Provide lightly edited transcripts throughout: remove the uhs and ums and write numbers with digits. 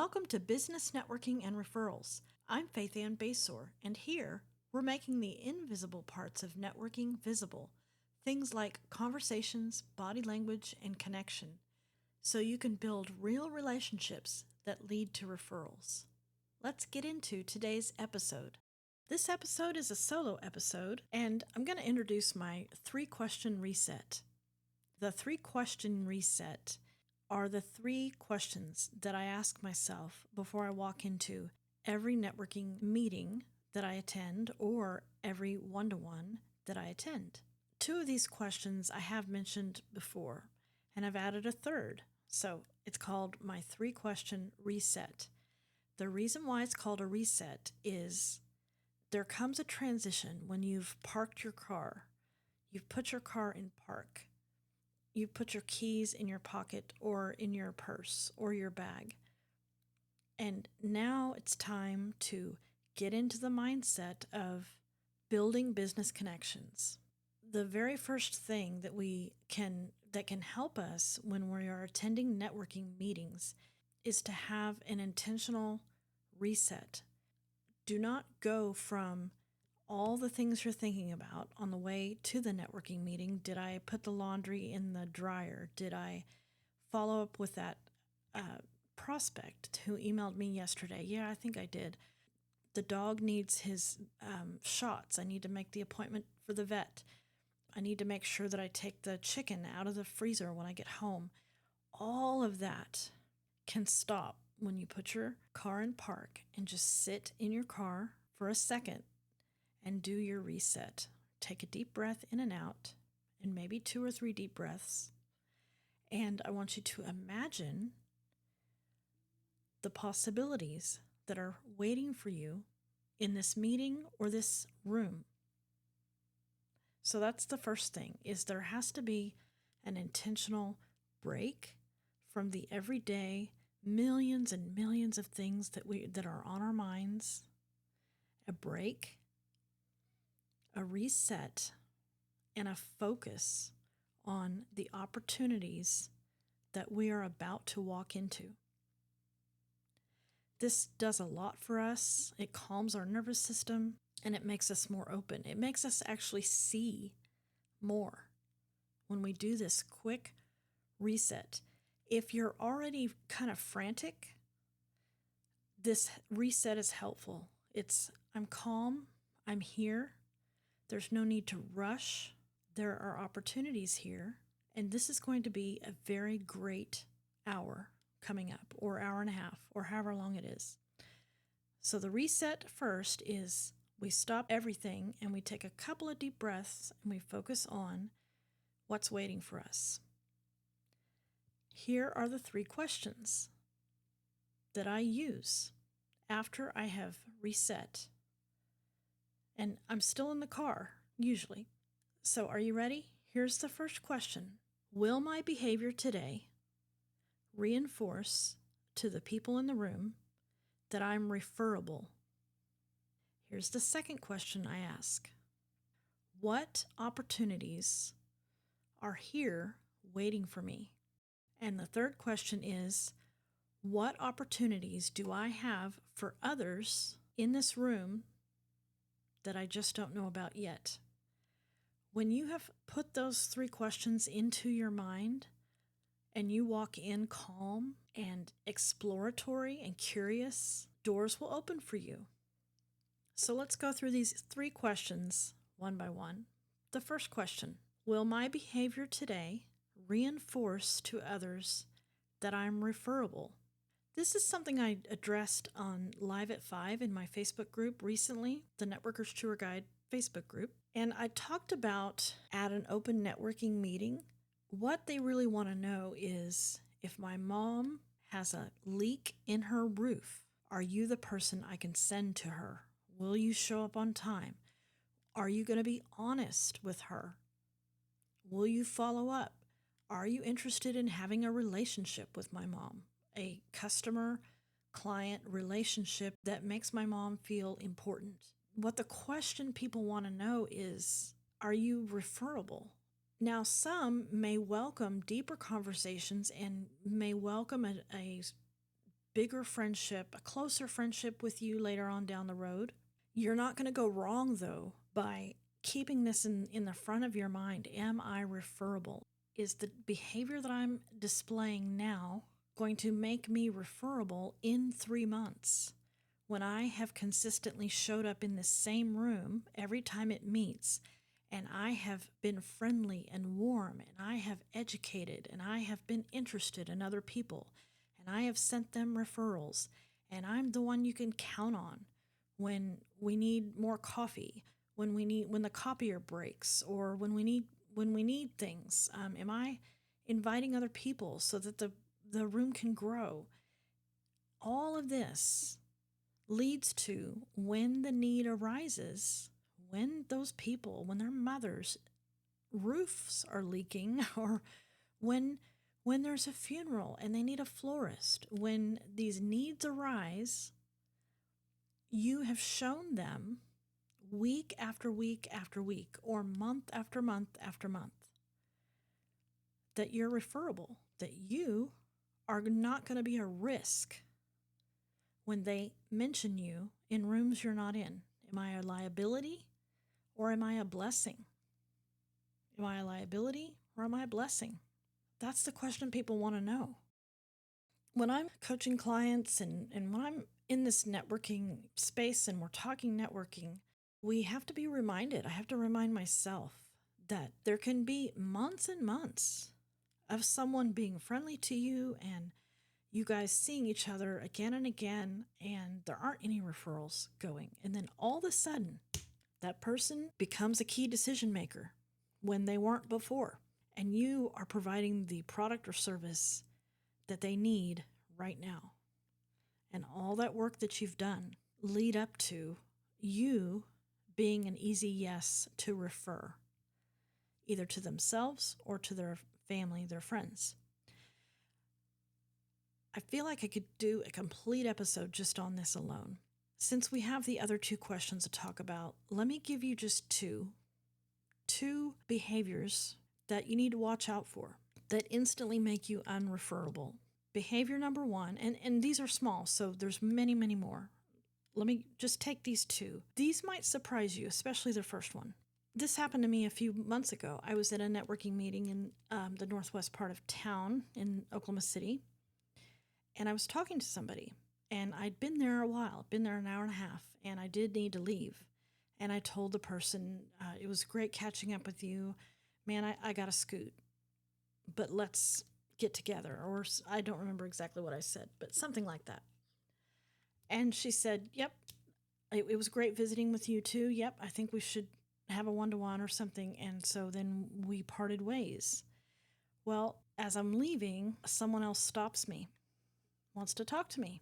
Welcome to Business Networking and Referrals. I'm Faithann Basore, and here we're making the invisible parts of networking visible, things like conversations, body language, and connection, so you can build real relationships that lead to referrals. Let's get into today's episode. This episode is a solo episode, and I'm going to introduce my 3-question reset. The 3-question reset are the 3 questions that I ask myself before I walk into every networking meeting that I attend or every one-to-one that I attend. 2 of these questions I have mentioned before, and I've added a third, so it's called my 3-question reset. The reason why it's called a reset is there comes a transition when you've parked your car, you've put your car in park, you put your keys in your pocket or in your purse or your bag. And now it's time to get into the mindset of building business connections. The very first thing that can help us when we are attending networking meetings is to have an intentional reset. Do not go from all the things you're thinking about on the way to the networking meeting. Did I put the laundry in the dryer? Did I follow up with that prospect who emailed me yesterday? Yeah, I think I did. The dog needs his shots. I need to make the appointment for the vet. I need to make sure that I take the chicken out of the freezer when I get home. All of that can stop when you put your car in park and just sit in your car for a second and do your reset. Take a deep breath in and out, and maybe 2 or 3 deep breaths. And I want you to imagine the possibilities that are waiting for you in this meeting or this room. So that's the first thing, is there has to be an intentional break from the everyday millions and millions of things that are on our minds. A break, a reset, and a focus on the opportunities that we are about to walk into. This does a lot for us. It calms our nervous system and it makes us more open. It makes us actually see more when we do this quick reset. If you're already kind of frantic, this reset is helpful. I'm calm, I'm here. There's no need to rush. There are opportunities here, and this is going to be a very great hour coming up, or hour and a half, or however long it is. So the reset first is we stop everything and we take a couple of deep breaths and we focus on what's waiting for us. Here are the 3 questions that I use after I have reset. And I'm still in the car, usually. So are you ready? Here's the first question. Will my behavior today reinforce to the people in the room that I'm referable? Here's the second question I ask. What opportunities are here waiting for me? And the third question is, what opportunities do I have for others in this room that I just don't know about yet? When you have put those 3 questions into your mind and you walk in calm and exploratory and curious, doors will open for you. So let's go through these 3 questions one by one. The first question, will my behavior today reinforce to others that I'm referable? This is something I addressed on Live at 5 in my Facebook group recently, the Networkers Tour Guide Facebook group. And I talked about at an open networking meeting, what they really want to know is if my mom has a leak in her roof, are you the person I can send to her? Will you show up on time? Are you going to be honest with her? Will you follow up? Are you interested in having a relationship with my mom? A customer-client relationship that makes my mom feel important. What the question people want to know is, are you referable? Now, some may welcome deeper conversations and may welcome a bigger friendship, a closer friendship with you later on down the road. You're not going to go wrong, though, by keeping this in the front of your mind. Am I referable? Is the behavior that I'm displaying now going to make me referable in 3 months when I have consistently showed up in the same room every time it meets, and I have been friendly and warm, and I have educated, and I have been interested in other people, and I have sent them referrals, and I'm the one you can count on when we need more coffee, when the copier breaks, or when we need things. Am I inviting other people so that the room can grow? All of this leads to, when the need arises, when those people, when their mothers' roofs are leaking, or when there's a funeral and they need a florist, when these needs arise, you have shown them week after week after week, or month after month after month, that you're referable, that you are not going to be a risk when they mention you in rooms you're not in. Am I a liability or am I a blessing? Am I a liability or am I a blessing? That's the question people want to know. When I'm coaching clients and when I'm in this networking space and we're talking networking, we have to be reminded, I have to remind myself, that there can be months and months of someone being friendly to you and you guys seeing each other again and again, and there aren't any referrals going. And then all of a sudden, that person becomes a key decision maker when they weren't before. And you are providing the product or service that they need right now. And all that work that you've done lead up to you being an easy yes to refer, either to themselves or to their family, their friends. I feel like I could do a complete episode just on this alone. Since we have the other 2 questions to talk about, let me give you just two behaviors that you need to watch out for that instantly make you unreferable. Behavior number 1, and these are small, so there's many, many more. Let me just take these 2. These might surprise you, especially the first one. This happened to me a few months ago. I was at a networking meeting in the northwest part of town in Oklahoma City, and I was talking to somebody, and I'd been there a while, been there an hour and a half, and I did need to leave. And I told the person, it was great catching up with you. Man, I got to scoot, but let's get together. Or I don't remember exactly what I said, but something like that. And she said, yep, it was great visiting with you too. Yep, I think we should have a one-to-one or something. And so then we parted ways. Well, as I'm leaving, someone else stops me, wants to talk to me.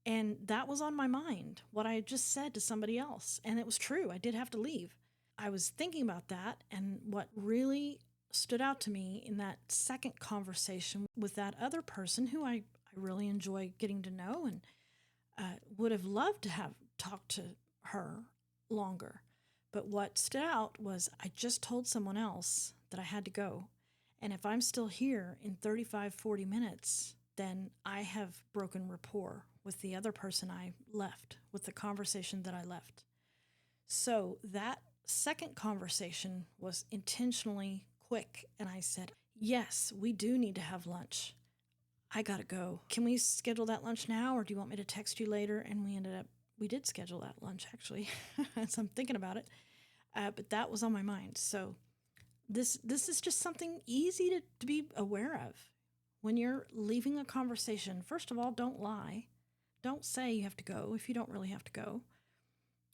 And that was on my mind, what I had just said to somebody else. And it was true. I did have to leave. I was thinking about that. And what really stood out to me in that second conversation with that other person, who I really enjoy getting to know and would have loved to have talked to her longer. But what stood out was, I just told someone else that I had to go. And if I'm still here in 35, 40 minutes, then I have broken rapport with the other person I left, with the conversation that I left. So that second conversation was intentionally quick. And I said, yes, we do need to have lunch. I got to go. Can we schedule that lunch now, or do you want me to text you later? And we did schedule that lunch, actually, as I'm thinking about it. But that was on my mind. So this is just something easy to be aware of. When you're leaving a conversation, first of all, don't lie. Don't say you have to go if you don't really have to go.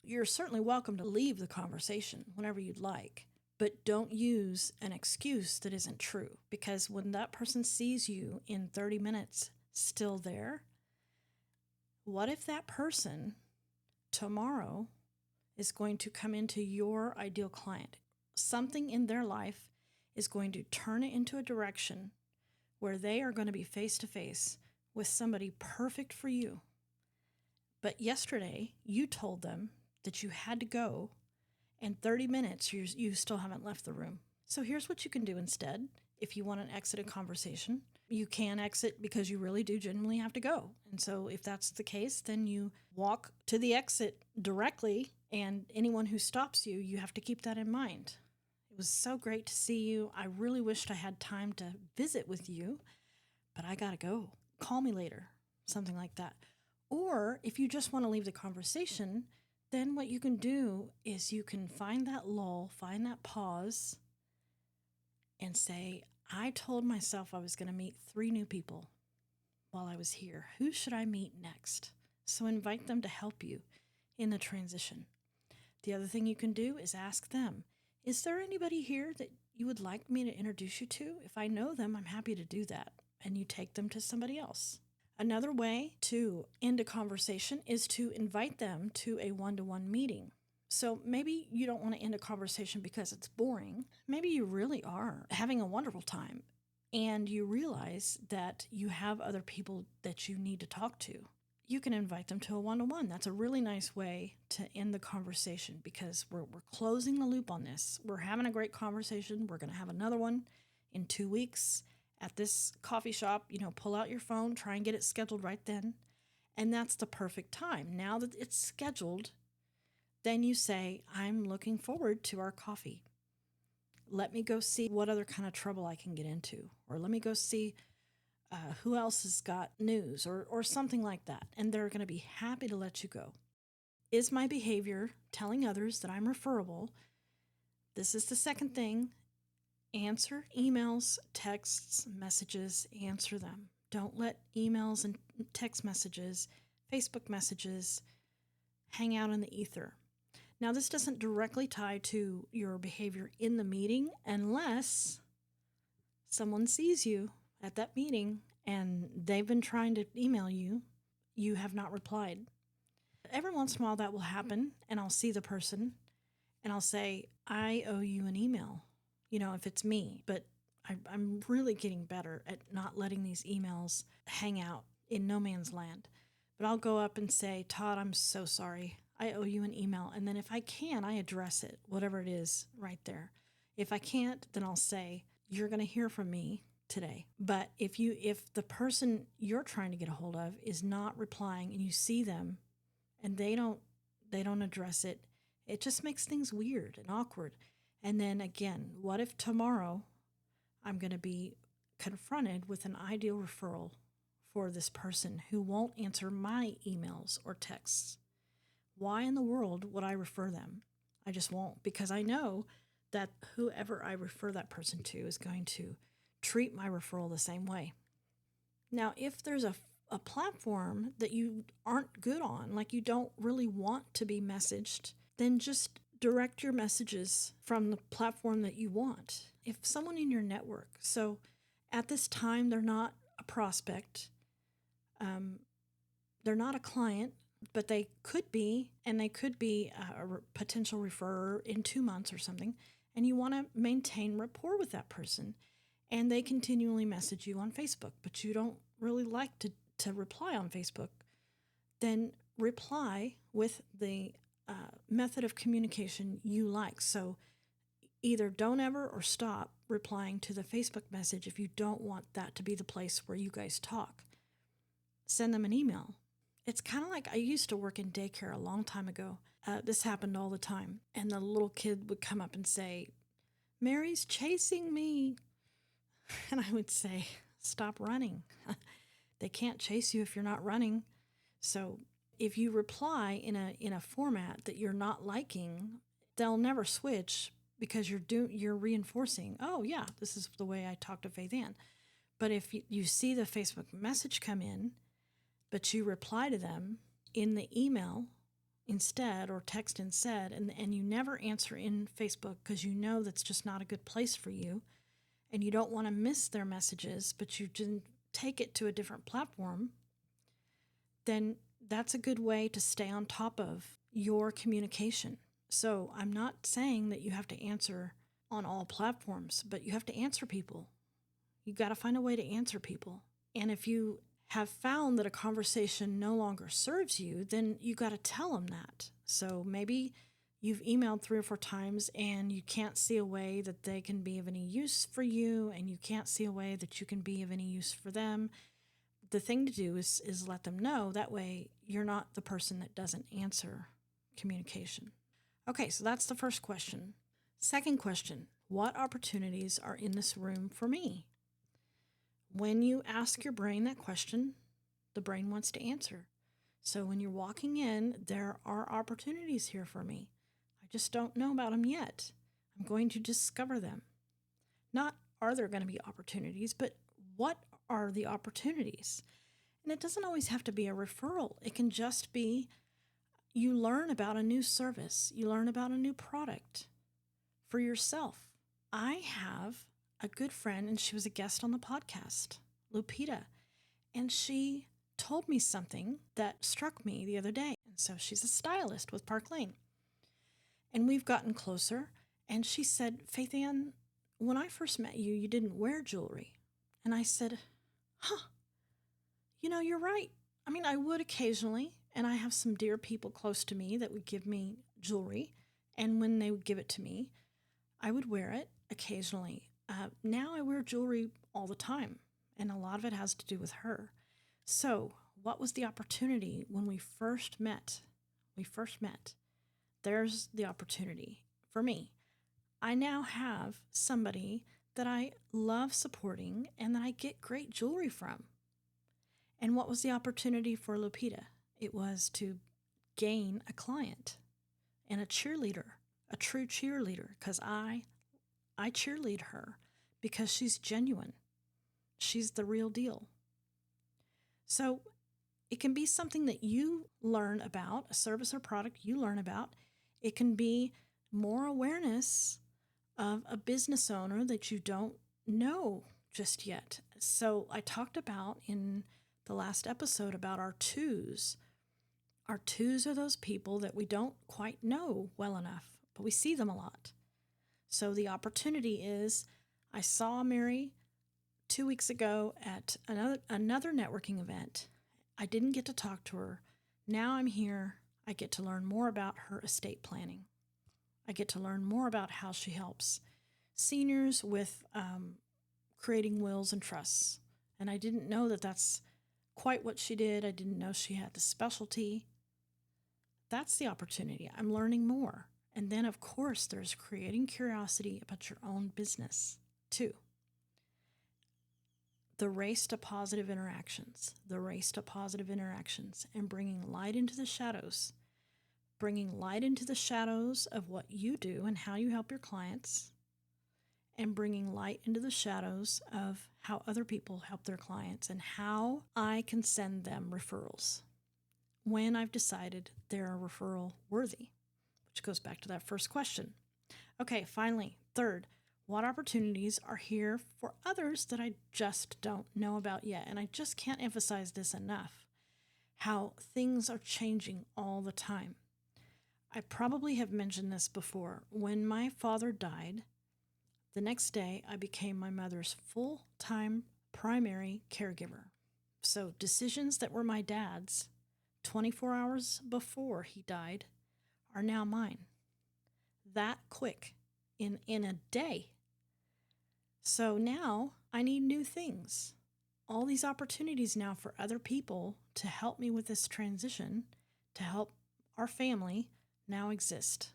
You're certainly welcome to leave the conversation whenever you'd like, but don't use an excuse that isn't true, because when that person sees you in 30 minutes still there, what if that person tomorrow is going to come into your ideal client? Something in their life is going to turn it into a direction where they are going to be face to face with somebody perfect for you. But yesterday, you told them that you had to go, and 30 minutes, you still haven't left the room. So here's what you can do instead, if you want to exit a conversation. you can exit because you really do genuinely have to go. And so if that's the case, then you walk to the exit directly, and anyone who stops you, you have to keep that in mind. It was so great to see you. I really wished I had time to visit with you, but I gotta go. Call me later, something like that. Or if you just want to leave the conversation, then what you can do is you can find that lull, find that pause, and say, I told myself I was going to meet 3 new people while I was here. Who should I meet next? So invite them to help you in the transition. The other thing you can do is ask them, is there anybody here that you would like me to introduce you to? If I know them, I'm happy to do that. And you take them to somebody else. Another way to end a conversation is to invite them to a one-to-one meeting. So maybe you don't want to end a conversation because it's boring. Maybe you really are having a wonderful time and you realize that you have other people that you need to talk to. You can invite them to a one-to-one. That's a really nice way to end the conversation because we're closing the loop on this. We're having a great conversation. We're going to have another one in 2 weeks at this coffee shop. Pull out your phone, try and get it scheduled right then. And that's the perfect time. Now that it's scheduled, then you say, I'm looking forward to our coffee. Let me go see what other kind of trouble I can get into. Or let me go see who else has got news or something like that. And they're going to be happy to let you go. Is my behavior telling others that I'm referable? This is the second thing. Answer emails, texts, messages, answer them. Don't let emails and text messages, Facebook messages hang out in the ether. Now, this doesn't directly tie to your behavior in the meeting unless someone sees you at that meeting and they've been trying to email you, you have not replied. Every once in a while that will happen, and I'll see the person and I'll say, I owe you an email, if it's me. But I'm really getting better at not letting these emails hang out in no man's land. But I'll go up and say, Todd, I'm so sorry. I owe you an email. And then if I can, I address it, whatever it is right there. If I can't, then I'll say, you're going to hear from me today. But if the person you're trying to get a hold of is not replying and you see them and they don't address it, it just makes things weird and awkward. And then again, what if tomorrow I'm going to be confronted with an ideal referral for this person who won't answer my emails or texts? Why in the world would I refer them? I just won't, because I know that whoever I refer that person to is going to treat my referral the same way. Now, if there's a platform that you aren't good on, like you don't really want to be messaged, then just direct your messages from the platform that you want. If someone in your network, so at this time they're not a prospect, they're not a client, but they could be, and they could be a potential referrer in 2 months or something, and you want to maintain rapport with that person, and they continually message you on Facebook, but you don't really like to reply on Facebook, then reply with the method of communication you like. So either don't ever or stop replying to the Facebook message if you don't want that to be the place where you guys talk. Send them an email. It's kind of like I used to work in daycare a long time ago. This happened all the time. And the little kid would come up and say, Mary's chasing me. And I would say, stop running. They can't chase you if you're not running. So if you reply in a format that you're not liking, they'll never switch because you're reinforcing, oh yeah, this is the way I talk to Faithann. But if you see the Facebook message come in, but you reply to them in the email instead or text instead, and you never answer in Facebook because you know that's just not a good place for you, and you don't want to miss their messages, but you didn't take it to a different platform, then that's a good way to stay on top of your communication. So I'm not saying that you have to answer on all platforms, but you have to answer people. You got to find a way to answer people. And if you have found that a conversation no longer serves you, then you got to tell them that. So maybe you've emailed 3 or 4 times and you can't see a way that they can be of any use for you, and you can't see a way that you can be of any use for them, the thing to do is let them know. That way you're not the person that doesn't answer communication. Okay, so that's the first question. Second question, what opportunities are in this room for me? When you ask your brain that question, the brain wants to answer. So when you're walking in, there are opportunities here for me. I just don't know about them yet. I'm going to discover them. Not are there going to be opportunities, but what are the opportunities? And it doesn't always have to be a referral. It can just be you learn about a new service, you learn about a new product for yourself. I have a good friend, and she was a guest on the podcast, Lupita, and she told me something that struck me the other day. And so she's a stylist with Park Lane. And we've gotten closer. And she said, Faithann, when I first met you, you didn't wear jewelry. And I said, you're right. I mean, I would occasionally, and I have some dear people close to me that would give me jewelry. And when they would give it to me, I would wear it occasionally. Now I wear jewelry all the time, and a lot of it has to do with her. So, what was the opportunity when we first met? There's the opportunity for me. I now have somebody that I love supporting and that I get great jewelry from. And what was the opportunity for Lupita? It was to gain a client and a cheerleader, a true cheerleader, because I cheerlead her because she's genuine. She's the real deal. So it can be something that you learn about, a service or product you learn about. It can be more awareness of a business owner that you don't know just yet. So I talked about in the last episode about our twos. Our twos are those people that we don't quite know well enough, but we see them a lot. So the opportunity is, I saw Mary 2 weeks ago at another networking event. I didn't get to talk to her. Now I'm here. I get to learn more about her estate planning. I get to learn more about how she helps seniors with creating wills and trusts. And I didn't know that that's quite what she did. I didn't know she had the specialty. That's the opportunity. I'm learning more. And then, of course, there's creating curiosity about your own business, too. The race to positive interactions, and bringing light into the shadows, of what you do and how you help your clients, and bringing light into the shadows of how other people help their clients and how I can send them referrals when I've decided they're referral worthy, which goes back to that first question. Okay, finally, third, what opportunities are here for others that I just don't know about yet? And I just can't emphasize this enough, how things are changing all the time. I probably have mentioned this before. When my father died, the next day I became my mother's full-time primary caregiver. So decisions that were my dad's 24 hours before he died are now mine. That quick, in a day. So now I need new things. All these opportunities now for other people to help me with this transition, to help our family, now exist.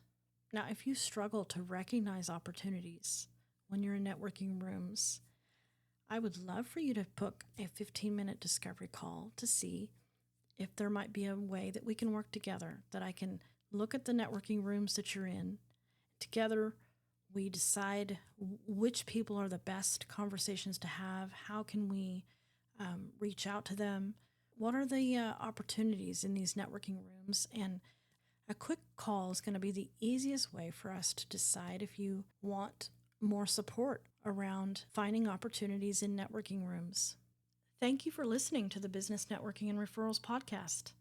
Now, if you struggle to recognize opportunities when you're in networking rooms, I would love for you to book a 15-minute discovery call to see if there might be a way that we can work together, that I can look at the networking rooms that you're in. Together, we decide which people are the best conversations to have. How can we reach out to them? What are the opportunities in these networking rooms? And a quick call is going to be the easiest way for us to decide if you want more support around finding opportunities in networking rooms. Thank you for listening to the Business Networking and Referrals podcast.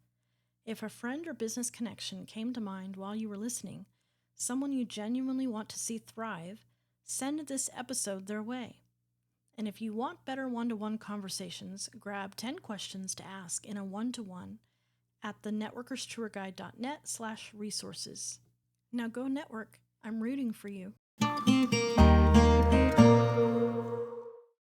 If a friend or business connection came to mind while you were listening, someone you genuinely want to see thrive, send this episode their way. And if you want better one-to-one conversations, grab 10 questions to ask in a one-to-one at thenetworkerstourguide.net/resources. Now go network. I'm rooting for you.